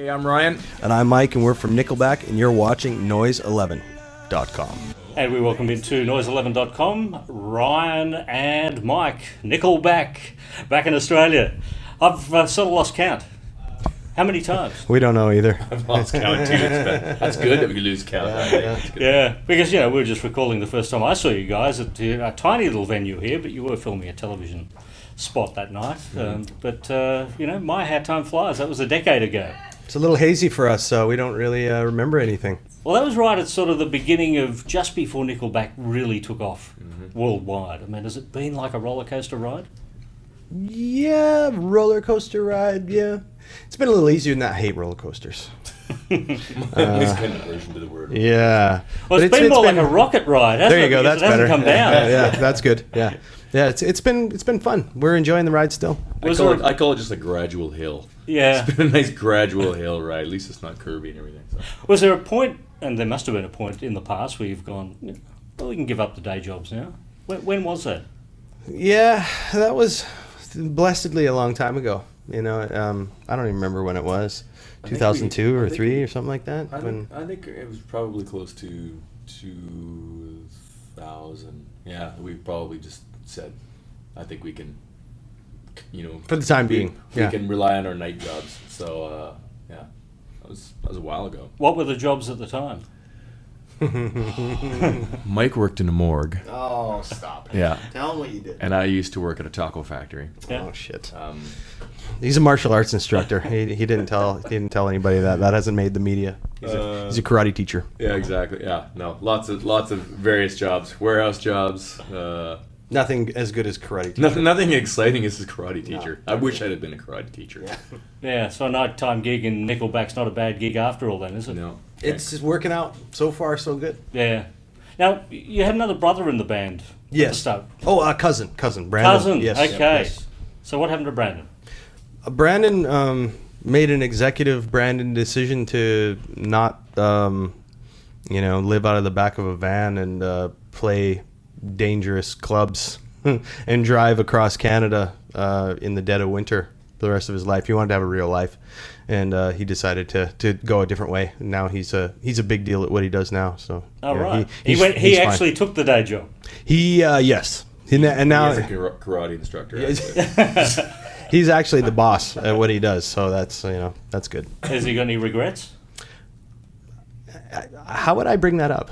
Hey, I'm Ryan. And I'm Mike, and we're from Nickelback, and you're watching Noise11.com. And we welcome into Noise11.com, Ryan and Mike, Nickelback, back in Australia. I've sort of lost count. How many times? We don't know either. I've lost count too. That's good that we lose count. Yeah, because, we were just recalling the first time I saw you guys at a tiny little venue here, but you were filming a television spot that night. My how time flies, that was a decade ago. It's a little hazy for us, so we don't really remember anything. Well, that was right at sort of the beginning of just before Nickelback really took off worldwide. I mean, has it been like a roller coaster ride? Yeah, roller coaster ride, yeah. It's been a little easier than that. I hate roller coasters. It's kind of version to the word. Yeah. Well, it's been more like a rocket ride, hasn't it? There you go, that's better. It better. hasn't come down. Yeah, that's good, yeah. Yeah, it's been fun. We're enjoying the ride still. I call it just a gradual hill. Yeah. It's been a nice gradual hill ride. At least it's not curvy and everything. So. Was there a point, and there must have been a point in the past where you've gone, well, we can give up the day jobs now? When was that? Yeah, that was blessedly a long time ago. I don't even remember when it was. 2002 or 3 or something like that. I think it was probably close to 2000. Yeah, we probably just said, I think we can, for the time being, we can rely on our night jobs. So, that was a while ago. What were the jobs at the time? Mike worked in a morgue. Oh, stop it. Yeah. Tell him what you did. And I used to work at a taco factory. Yeah. Oh shit. He's a martial arts instructor. He didn't tell anybody that. That hasn't made the media. He's a karate teacher. Yeah, exactly. Yeah, no, lots of various jobs, warehouse jobs. Nothing as good as karate teacher. Nothing exciting as a karate teacher. No. I wish I'd have been a karate teacher. Yeah, so a nighttime gig in Nickelback's not a bad gig after all, then, is it? No, it's just working out so far, so good. Yeah. Now you had another brother in the band. Yes. At the start. Oh, cousin, Brandon. Cousin. Yes. Okay. Yes. So what happened to Brandon? Brandon made an executive decision to not, live out of the back of a van and play dangerous clubs and drive across Canada in the dead of winter for the rest of his life. He wanted to have a real life, and he decided to go a different way. Now he's a big deal at what he does now. So right. He actually took the day job. Yes. And now he's a karate instructor. He's actually the boss at what he does, so that's good. Has he got any regrets? How would I bring that up?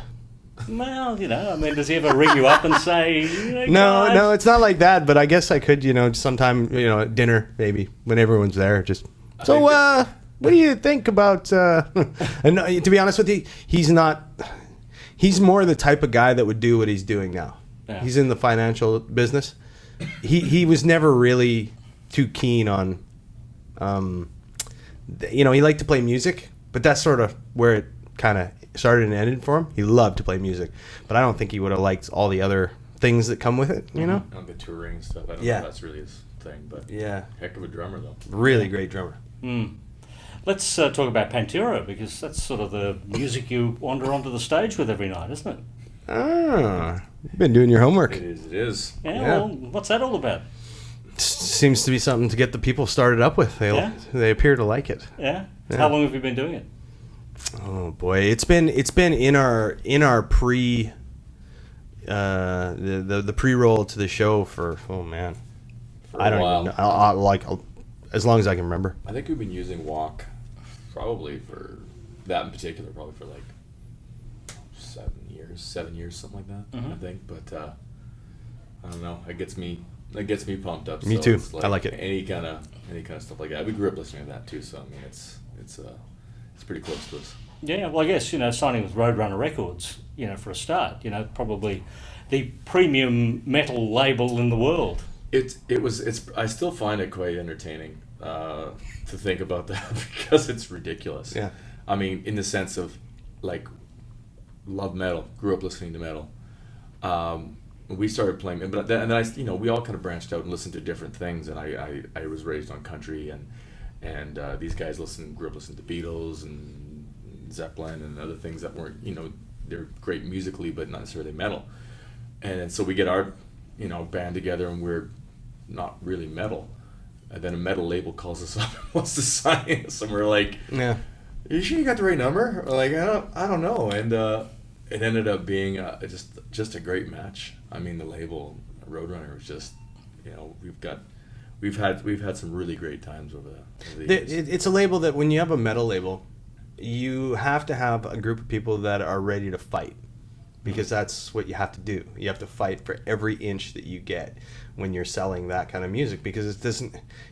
Well, does he ever ring you up and say, No, it's not like that, but I guess I could, sometime, at dinner, maybe, when everyone's there, just, what do you think about, and to be honest with you, he's more the type of guy that would do what he's doing now. Yeah. He's in the financial business. He was never really too keen on, he liked to play music, but that's sort of where it kind of started and ended for him. He loved to play music, but I don't think he would have liked all the other things that come with it, On the touring and stuff. I don't know if that's really his thing, but heck of a drummer, though. Really great drummer. Let's talk about Pantera, because that's sort of the music you wander onto the stage with every night, isn't it? You've been doing your homework. It is. Yeah, well, what's that all about? Seems to be something to get the people started up with. They appear to like it. Yeah? How long have you been doing it? Oh boy, it's been in our pre the pre-roll to the show for I don't even know, as long as I can remember. I think we've been using Walk probably for that in particular, probably for like 7 years, something like that. I think, but I don't know. It gets me pumped up. Me too. I like it. Any kind of stuff like that. We grew up listening to that too, so I mean, it's pretty close to us. Yeah, well, I guess signing with Roadrunner Records, for a start, probably the premium metal label in the world. I still find it quite entertaining to think about that because it's ridiculous. Yeah. I mean, in the sense of like, love metal, grew up listening to metal. We started playing, and then we all kind of branched out and listened to different things. And I was raised on country, and these guys grew up listening to Beatles and Zeppelin and other things that weren't, they're great musically, but not necessarily metal. And so we get our, band together, and we're not really metal. and then a metal label calls us up and wants to sign us, and we're like, Yeah. "Are you sure you got the right number?" We're like, I don't know, and it ended up being just a great match. I mean, the label Roadrunner was just, we've had some really great times over the years. It's a label that when you have a metal label, you have to have a group of people that are ready to fight, because that's what you have to do. You have to fight for every inch that you get when you're selling that kind of music, because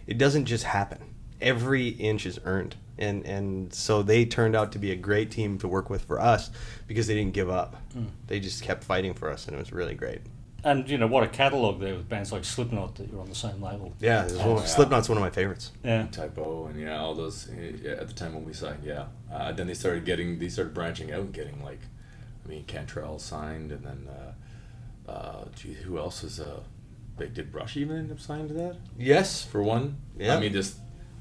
it doesn't just happen. Every inch is earned, and so they turned out to be a great team to work with for us, because they didn't give up. They just kept fighting for us, and it was really great. And what a catalogue there with bands like Slipknot that you're on the same label. Yeah, Slipknot's one of my favorites. Yeah, Typo and all those at the time when we signed. Then they started branching out and getting Cantrell signed, and then who else is did Rush even end up signed to that? Yes, For one. Yeah. I mean,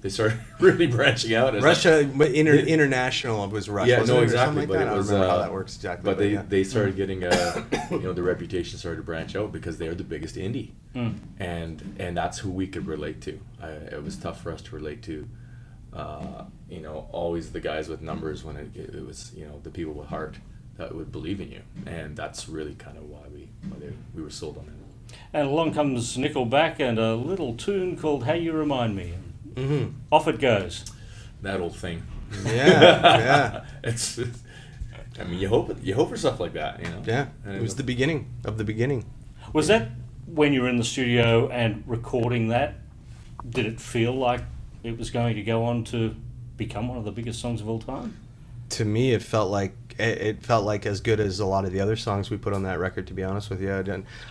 they started really branching out. Russia, but international was Rush. Yeah, wasn't no, it, or exactly. something like But that? it I don't was, remember how that works exactly. But they started getting the reputation started to branch out, because they are the biggest indie, and that's who we could relate to. It was tough for us to relate to, always the guys with numbers, when it was the people with heart that would believe in you, and that's really kind of why we were sold on it. and along comes Nickelback and a little tune called "How You Remind Me." Mm-hmm. Off it goes. That old thing. Yeah. It's. I mean, you hope for stuff like that, Yeah, And it was the beginning of the beginning. Was that when you were in the studio and recording that? Did it feel like it was going to go on to become one of the biggest songs of all time? To me, it felt like as good as a lot of the other songs we put on that record. To be honest with you,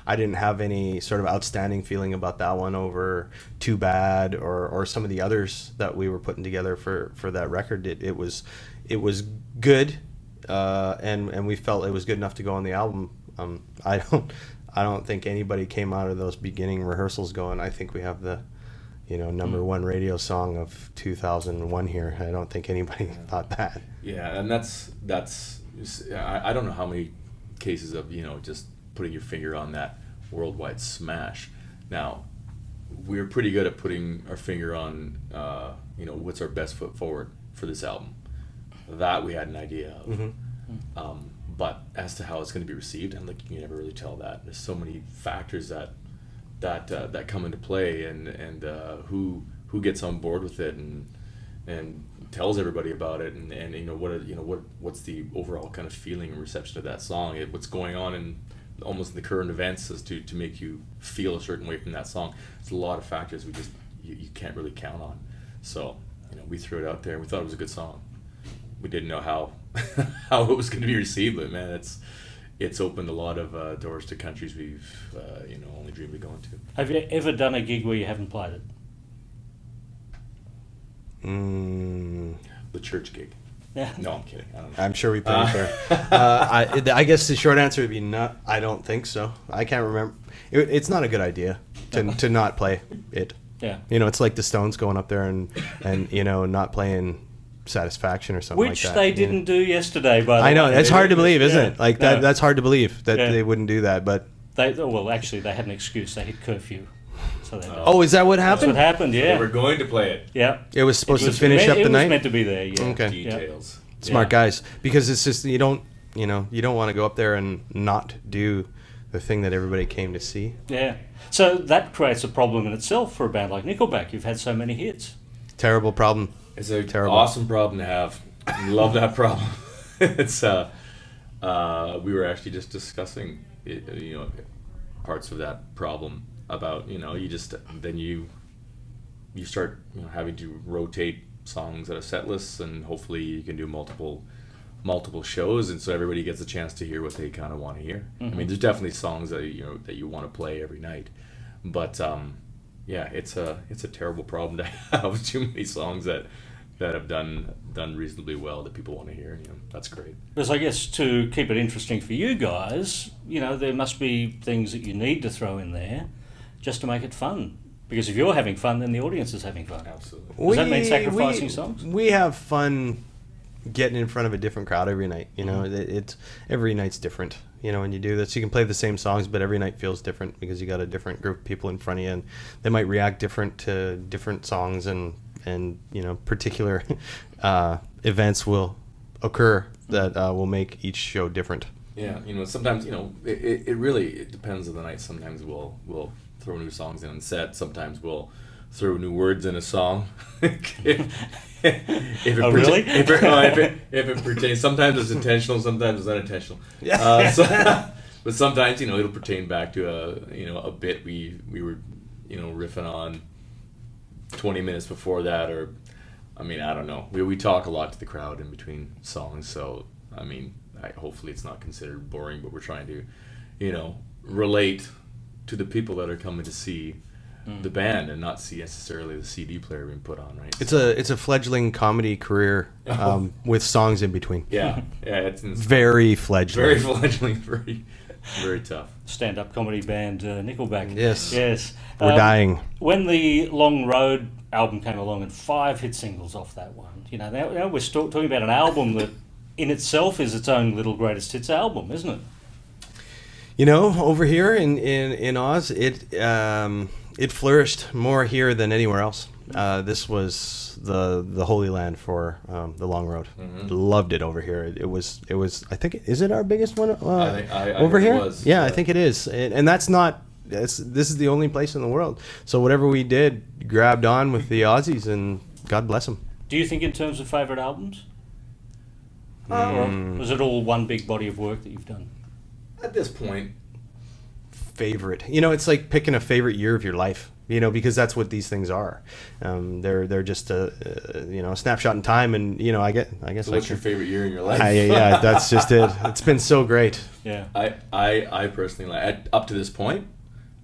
I didn't have any sort of outstanding feeling about that one over Too Bad or some of the others that we were putting together for that record. It was good, and we felt it was good enough to go on the album. I don't think anybody came out of those beginning rehearsals going, I think we have the number one radio song of 2001 here. I don't think anybody thought that. Yeah, and that's I don't know how many cases of just putting your finger on that worldwide smash. Now, we're pretty good at putting our finger on what's our best foot forward for this album. That we had an idea of. Mm-hmm. But as to how it's going to be received, and you can never really tell that. There's so many factors that come into play, and who gets on board with it and tells everybody about it, and what's the overall kind of feeling and reception of that song, what's going on in almost the current events as to make you feel a certain way from that song. It's a lot of factors you can't really count on. So we threw it out there, and we thought it was a good song. We didn't know how how it was going to be received, but man, it's opened a lot of doors to countries we've only dreamed of going to. Have you ever done a gig where you haven't played it? The church gig. Yeah. No, I'm kidding. I don't know. I'm sure we played there. I guess the short answer would be no. I don't think so. I can't remember. It's not a good idea to not play it. Yeah. It's like the Stones going up there and not playing Satisfaction or something Which like that. they didn't do yesterday, by the way. I know, it's hard to believe, isn't it? Like No. that's hard to believe that they wouldn't do that. But Actually, they had an excuse. They hit curfew. So they died. oh, is that what That's happened? what happened, They yeah. were going to play it. Yeah. It was supposed It to was finish up the It night. was meant to be there, yeah. Okay. Details. Smart Yeah. guys, because it's just you don't want to go up there and not do the thing that everybody came to see. Yeah. So that creates a problem in itself for a band like Nickelback. You've had so many hits. Terrible problem. It's a Terrible. awesome problem to have. Love that problem. It's we were actually just discussing parts of that problem about you start having to rotate songs out of set lists, and hopefully you can do multiple shows, and so everybody gets a chance to hear what they kind of want to hear. I mean, there's definitely songs that you want to play every night, but it's a terrible problem to have too many songs that have done reasonably well that people want to hear. That's great. Because I guess to keep it interesting for you guys, there must be things that you need to throw in there just to make it fun. Because if you're having fun, then the audience is having fun. Absolutely. Does that mean sacrificing songs? We have fun getting in front of a different crowd every night. You know, it's every night's different. You know, when you do this, you can play the same songs, but every night feels different because you got a different group of people in front of you, and they might react different to different songs, and you know, particular events will occur that will make each show different. Yeah, you know, sometimes, you know, it really depends on the night. Sometimes we'll throw new songs in on set. Sometimes we'll throw new words in a song. If it pertains, sometimes it's intentional, sometimes it's unintentional. Yeah. But sometimes, you know, it'll pertain back to a bit we were, you know, riffing on 20 minutes before that, or I mean, I don't know. We talk a lot to the crowd in between songs, so I mean, hopefully it's not considered boring, but we're trying to, you know, relate to the people that are coming to see the band and not see necessarily the CD player being put on, right? It's a fledgling comedy career with songs in between. Yeah, it's very fledgling. Very tough. Stand-up comedy band Nickelback. Yes. We're dying. When the Long Road album came along and 5 hit singles off that one, you know, now we're talking about an album that in itself is its own little greatest hits album, isn't it? You know, over here in Oz, it flourished more here than anywhere else. This was the Holy Land for the Long Road. Mm-hmm. Loved it over here. It was. I think, is it our biggest one I over here? It was. Yeah, I think it is. And that's not. This is the only place in the world. So whatever we did, grabbed on with the Aussies, and God bless them. Do you think in terms of favourite albums? Or was it all one big body of work that you've done? At this point, favorite. You know, it's like picking a favorite year of your life. You know, because that's what these things are. They're just a snapshot in time, and you know, I guess. So what's your favorite year in your life? Yeah, that's just it. It's been so great. Yeah. I personally like, up to this point,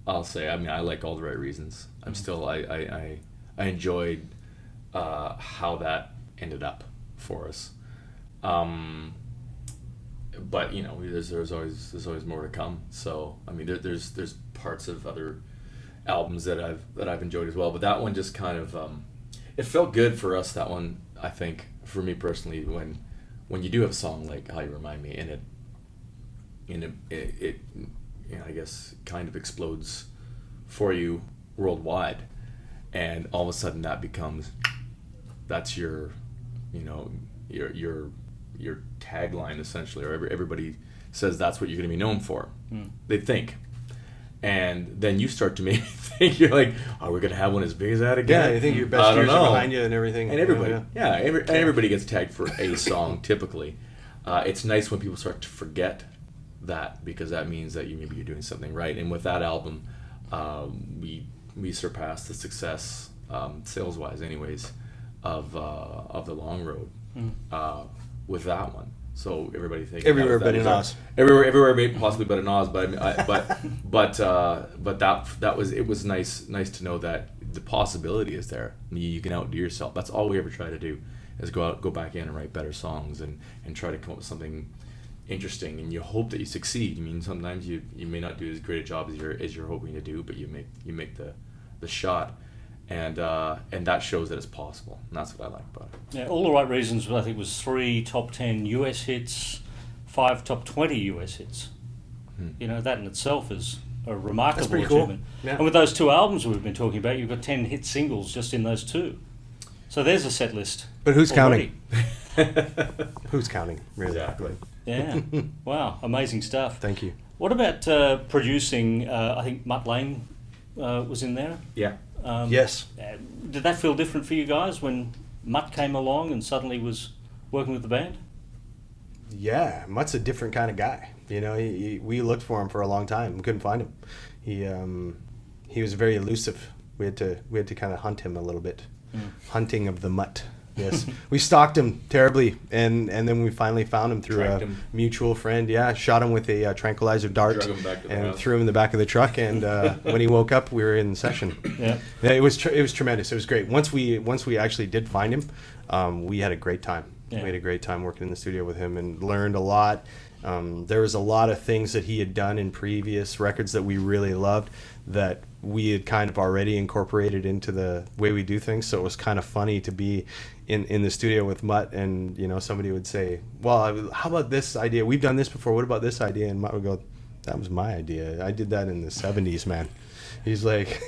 I'll say, I mean, I like All the Right Reasons. I'm still I enjoyed how that ended up for us. But you know, there's always more to come. So I mean, there's parts of other albums that I've enjoyed as well. But that one just kind of it felt good for us. That one, I think, for me personally, when you do have a song like How You Remind Me, and it you know, I guess kind of explodes for you worldwide, and all of a sudden that's your, you know, your tagline essentially, or everybody says that's what you're going to be known for. They think, and then you start to maybe think, you're like, oh, we're going to have one as big as that again. Yeah, you think your best years are behind you and everything. And everybody, everybody gets tagged for a song typically. It's nice when people start to forget that, because that means that maybe you're doing something right. And with that album, we surpassed the success, sales wise anyways, of the Long Road with that one. So everybody thinks everywhere but in Oz. Everywhere possibly but in Oz. But that was, it was nice to know that the possibility is there. You can outdo yourself. That's all we ever try to do, is go back in and write better songs and try to come up with something interesting, and you hope that you succeed. I mean, sometimes you may not do as great a job as you're hoping to do, but you make the shot, and that shows that it's possible, and that's what I like about it. Yeah, All the Right Reasons, I think, was 3 top 10 US hits, 5 top 20 US hits. You know, that in itself is a remarkable achievement. Cool. Yeah. And with those 2 albums we've been talking about, you've got 10 hit singles just in those 2. So there's a set list. But who's already counting? Who's counting, really? Exactly. Yeah. Wow, amazing stuff. Thank you. What about producing? I think Mutt Lange was in there. Yeah. Yes. Did that feel different for you guys when Mutt came along and suddenly was working with the band? Yeah, Mutt's a different kind of guy. You know, we looked for him for a long time. We couldn't find him. He was very elusive. We had to kind of hunt him a little bit. Hunting of the Mutt. Yes, we stalked him terribly, and then we finally found him through a mutual friend. Yeah, shot him with a tranquilizer dart and threw him in the back of the truck. And when he woke up, we were in session. Yeah, it was tremendous. It was great. Once we actually did find him, we had a great time. Yeah. We had a great time working in the studio with him and learned a lot. There was a lot of things that he had done in previous records that we really loved that we had kind of already incorporated into the way we do things. So it was kind of funny to be in the studio with Mutt, and somebody would say, well, how about this idea? We've done this before. What about this idea? And Mutt would go, that was my idea. I did that in the 70s, man. He's like,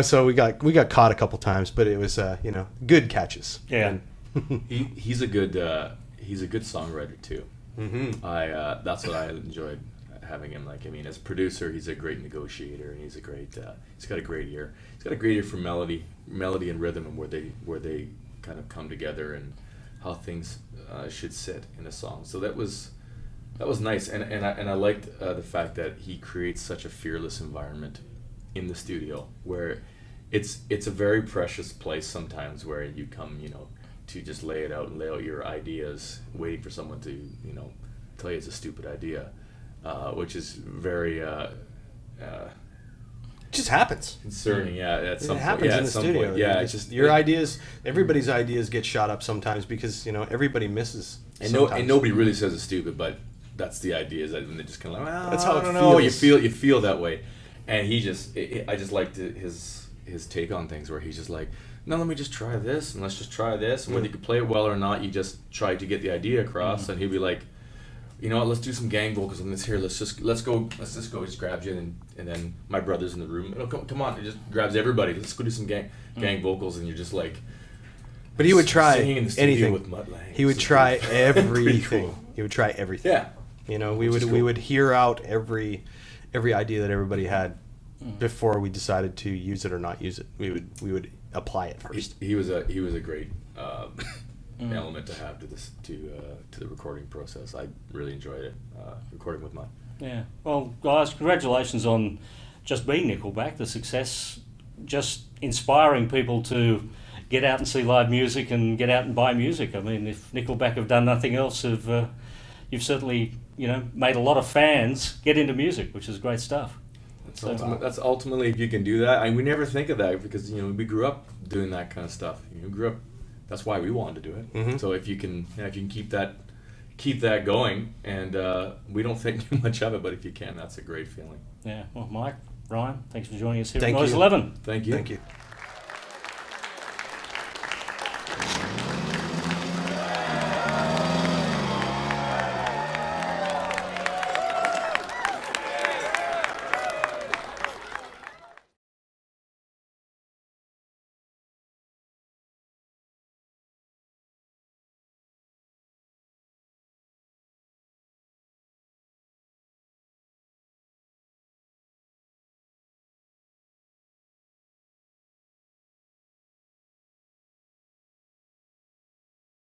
so we got caught a couple times, but it was, good catches. Yeah. He's a good songwriter too. Mm-hmm. That's what I enjoyed having him. Like, I mean, as a producer, he's a great negotiator, and he's got a great ear. He's got a great ear for melody and rhythm, and where they kind of come together and how things should sit in a song. So that was nice, and I liked the fact that he creates such a fearless environment in the studio, where it's a very precious place sometimes, where you come, to just lay out your ideas, waiting for someone to, tell you it's a stupid idea, which is very just happens. concerning. Yeah, at some It point. happens Yeah, in at the some studio. point. Yeah, It's just your ideas. Everybody's ideas get shot up sometimes because everybody misses. and nobody really says it's stupid, but that's the idea. Is that when they just kind of like, That's how it I don't know. feels. You feel that way, and I just liked his take on things, where he's just like, no, let me just try this, and let's just try this, and whether you can play it well or not, you just try to get the idea across. And he'd be like, you know what, let's do some gang vocals on this here. Let's just go. He just grabs you, and then my brother's in the room. Oh, come on! He just grabs everybody. Let's go do some gang vocals, and you're just like. But he would try singing in the studio anything. with Mutt Lange. He would It's try pretty everything. cool. He would try everything. Yeah. We Which is would we cool. would hear out every idea that everybody had before we decided to use it or not use it. We would apply it first. He was a great element to have to this to the recording process. I really enjoyed it recording with Mutt. Yeah. Well, guys, congratulations on just being Nickelback, the success, just inspiring people to get out and see live music and get out and buy music. I mean, if Nickelback have done nothing else, you've certainly made a lot of fans get into music, which is great stuff. That's ultimately, if you can do that. We never think of that because we grew up doing that kind of stuff. Grew up. That's why we wanted to do it. Mm-hmm. So if you can keep that going, and we don't think too much of it, but if you can, that's a great feeling. Yeah. Well, Mike, Ryan, thanks for joining us here Thank at Noise you. 11. Thank you. Thank you.